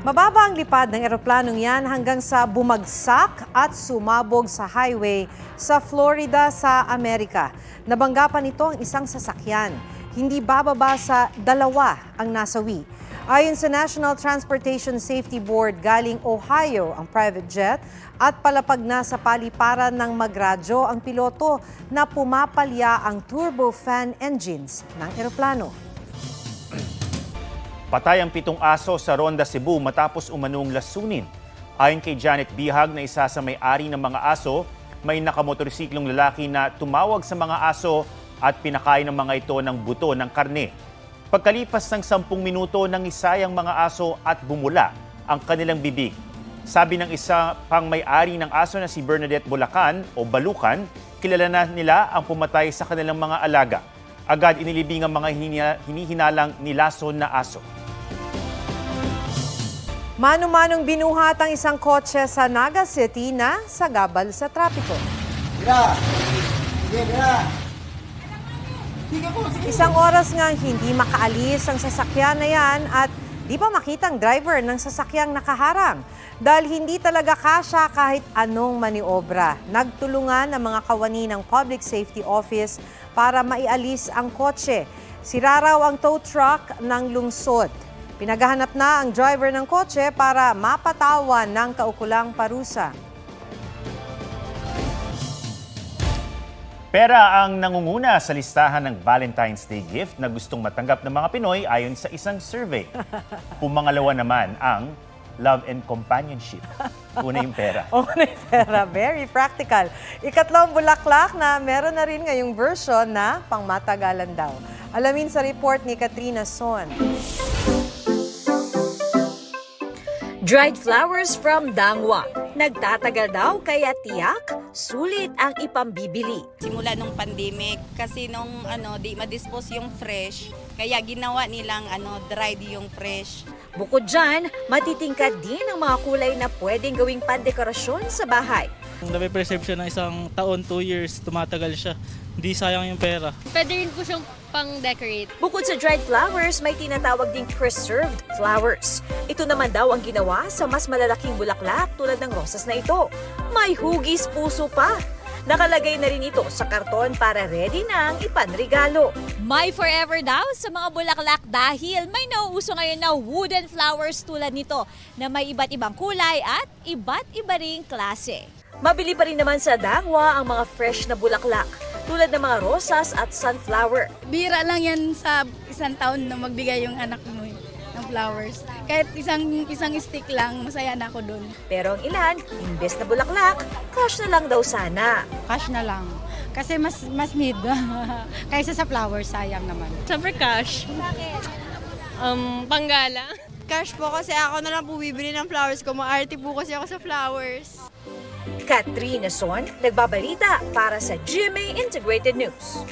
Mababa ang lipad ng eroplanong yan hanggang sa bumagsak at sumabog sa highway sa Florida sa Amerika. Nabangga pa nito ang isang sasakyan. Hindi bababa sa 2 ang nasawi. Ayon sa National Transportation Safety Board, galing Ohio ang private jet at palapag na sa paliparan ng magradyo ang piloto na pumapalya ang turbofan engines ng eroplano. Patay ang 7 aso sa Ronda, Cebu matapos umanong lasunin. Ayon kay Janet Bihag na isa sa may-ari ng mga aso, may nakamotorsiklong lalaki na tumawag sa mga aso at pinakain ng mga ito ng buto ng karne. Pagkalipas ng 10 minuto nang isayang mga aso at bumula ang kanilang bibig. Sabi ng isa pang may-ari ng aso na si Bernadette Bulacan o Balukan, kilala na nila ang pumatay sa kanilang mga alaga. Agad inilibing ang mga hinihinalang nilason na aso. Mano-manong binuhat ang isang kotse sa Naga City na sagabal sa trapiko. Isang oras ngang hindi makaalis ang sasakyan na yan at di pa makita ang driver ng sasakyang nakaharang. Dahil hindi talaga kasya kahit anong maniobra. Nagtulungan ang mga kawani ng Public Safety Office para maialis ang kotse. Sira raw ang tow truck ng lungsod. Pinaghahanap na ang driver ng kotse para mapatawan ng kaukulang parusa. Pera ang nangunguna sa listahan ng Valentine's Day gift na gustong matanggap ng mga Pinoy ayon sa isang survey. Pumangalawa naman ang love and companionship. Una yung pera. Una yung pera. Very practical. Ikatlong bulaklak na meron na rin ngayong version na pangmatagalan daw. Alamin sa report ni Katrina Son. Dried flowers from Dangwa. Nagtatagal daw kaya tiyak, sulit ang ipambibili. Simula nung pandemic, kasi nung di ma-dispose yung fresh, kaya ginawa nilang dried yung fresh. Bukod dyan, matitingkad din ang mga kulay na pwedeng gawing pandekorasyon sa bahay. Na-preserve siya ng isang taon, 2 years, tumatagal siya. Hindi sayang yung pera. Pwede rin po siyang pang-decorate. Bukod sa dried flowers, may tinatawag ding preserved flowers. Ito naman daw ang ginawa sa mas malalaking bulaklak tulad ng rosas na ito. May hugis puso pa. Nakalagay na rin ito sa karton para ready na ang ipanregalo. May forever daw sa mga bulaklak dahil may nauuso ngayon na wooden flowers tulad nito na may iba't ibang kulay at iba't iba ring klase. Mabili pa rin naman sa Dangwa ang mga fresh na bulaklak tulad ng mga rosas at sunflower. Bira lang yan sa isang taon na magbigay yung anak mo ng flowers. Kahit isang stick lang, masaya na ako dun. Pero ang ilan, imbes na bulaklak, cash na lang daw sana. Cash na lang. Kasi mas need. Kaysa sa flowers, sayang naman. Siyempre cash. Panggala. Cash po kasi ako na lang po bibili ng flowers ko. Maarte po kasi ako sa flowers. Katrina Son, nagbabalita para sa GMA Integrated News.